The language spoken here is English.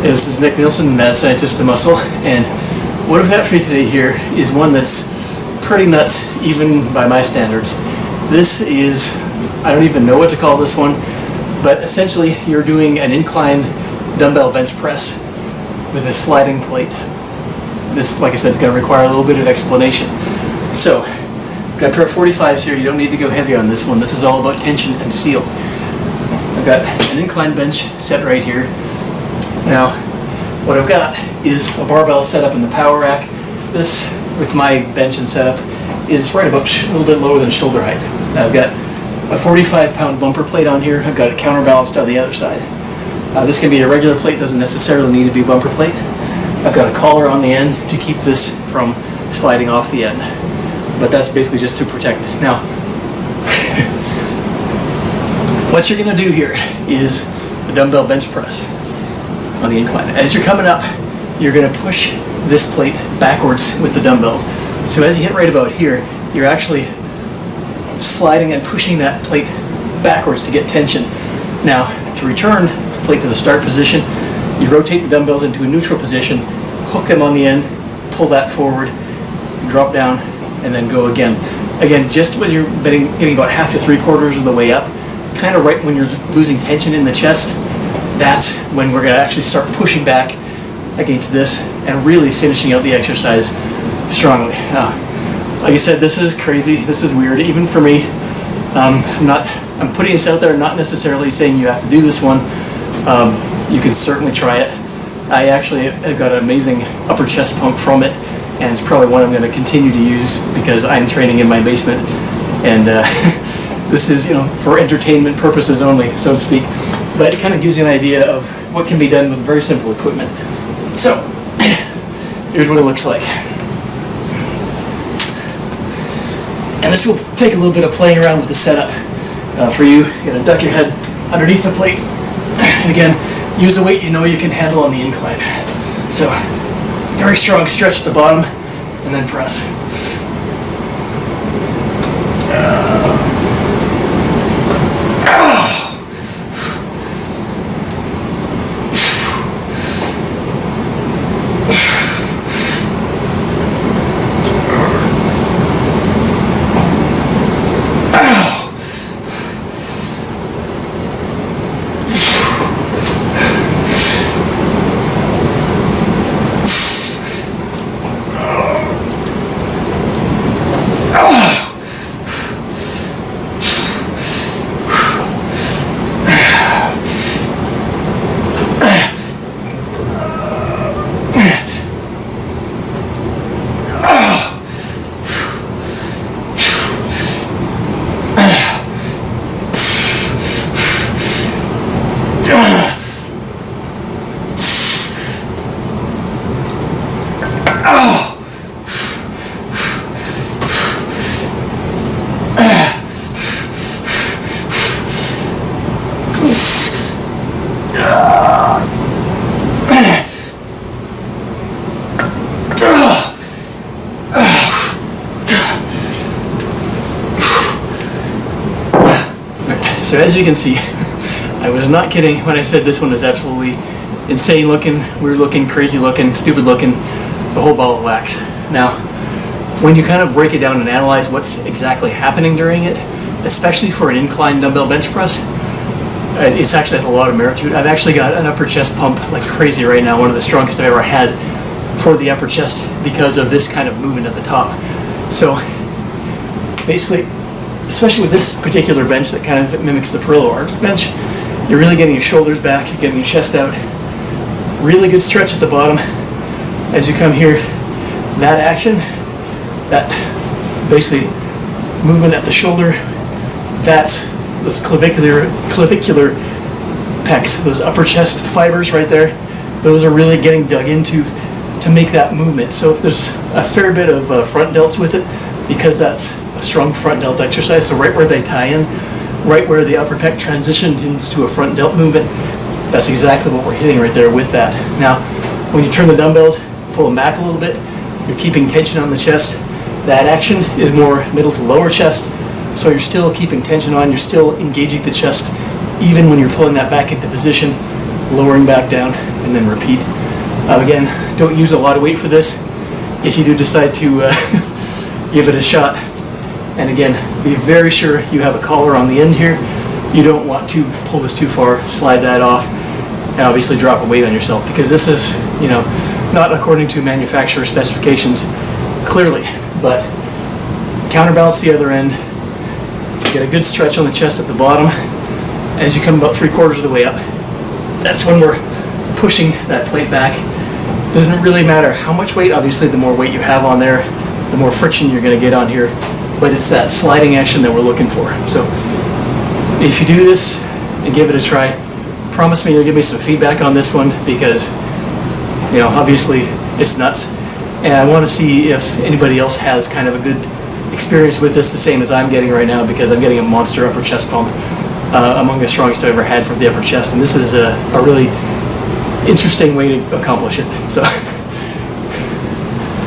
Hey, this is Nick Nielsen, Mad Scientist of Muscle, and what I've got for you today here is one that's pretty nuts, even by my standards. This is, I don't even know what to call this one, but essentially you're doing an incline dumbbell bench press with a sliding plate. This, like I said, is going to require a little bit of explanation. So, I've got a pair of 45s here. You don't need to go heavy on this one. This is all about tension and feel. I've got an incline bench set right here. Now, what I've got is a barbell set up in the power rack. This, with my bench and setup, is right about a little bit lower than shoulder height. I've got a 45-pound bumper plate on here. I've got it counterbalanced on the other side. This can be a regular plate, doesn't necessarily need to be a bumper plate. I've got a collar on the end to keep this from sliding off the end. But that's basically just to protect it. Now, what you're going to do here is a dumbbell bench press on the incline. As you're coming up, you're going to push this plate backwards with the dumbbells. So as you hit right about here, you're actually sliding and pushing that plate backwards to get tension. Now, to return the plate to the start position, you rotate the dumbbells into a neutral position, hook them on the end, pull that forward, drop down, and then go again. Again, just when you're getting about half to 3/4 of the way up, kind of right when you're losing tension in the chest, that's when we're going to actually start pushing back against this and really finishing out the exercise strongly. Like I said, this is crazy. This is weird, even for me. I'm putting this out there, not necessarily saying you have to do this one. You can certainly try it. I actually have got an amazing upper chest pump from it, and it's probably one I'm going to continue to use because I'm training in my basement, and this is, for entertainment purposes only, so to speak. But it kind of gives you an idea of what can be done with very simple equipment. So, here's what it looks like. And this will take a little bit of playing around with the setup for you. You're going to duck your head underneath the plate. And again, use a weight you know you can handle on the incline. So, very strong stretch at the bottom, and then press. So as you can see, I was not kidding when I said this one is absolutely insane looking, weird looking, crazy looking, stupid looking, the whole ball of wax. Now, when you kind of break it down and analyze what's exactly happening during it, especially for an incline dumbbell bench press, it actually has a lot of merit to it. I've actually got an upper chest pump like crazy right now, one of the strongest I've ever had for the upper chest because of this kind of movement at the top. So basically, especially with this particular bench that kind of mimics the Perillo arch bench, you're really getting your shoulders back, you're getting your chest out. Really good stretch at the bottom. As you come here, that action, that basically movement at the shoulder, that's those clavicular pecs, those upper chest fibers right there, those are really getting dug into to make that movement. So if there's a fair bit of front delts with it, because that's a strong front delt exercise, so right where they tie in, right where the upper pec transitions into a front delt movement, that's exactly what we're hitting right there with that. Now, when you turn the dumbbells, pull them back a little bit, you're keeping tension on the chest. That action is more middle to lower chest, so you're still keeping tension on, you're still engaging the chest, even when you're pulling that back into position, lowering back down, and then repeat. Again, don't use a lot of weight for this. If you do decide to give it a shot, and again, be very sure you have a collar on the end here. You don't want to pull this too far, slide that off, and obviously drop a weight on yourself, because this is, you know, not according to manufacturer specifications, clearly, but counterbalance the other end, get a good stretch on the chest at the bottom. As you come about 3/4 of the way up, that's when we're pushing that plate back. Doesn't really matter how much weight, obviously the more weight you have on there, the more friction you're going to get on here, but it's that sliding action that we're looking for. So if you do this and give it a try, promise me you'll give me some feedback on this one, because, you know, obviously it's nuts, and I want to see if anybody else has kind of a good experience with this, the same as I'm getting right now, because I'm getting a monster upper chest pump, among the strongest I've ever had for the upper chest, and this is a really interesting way to accomplish it. So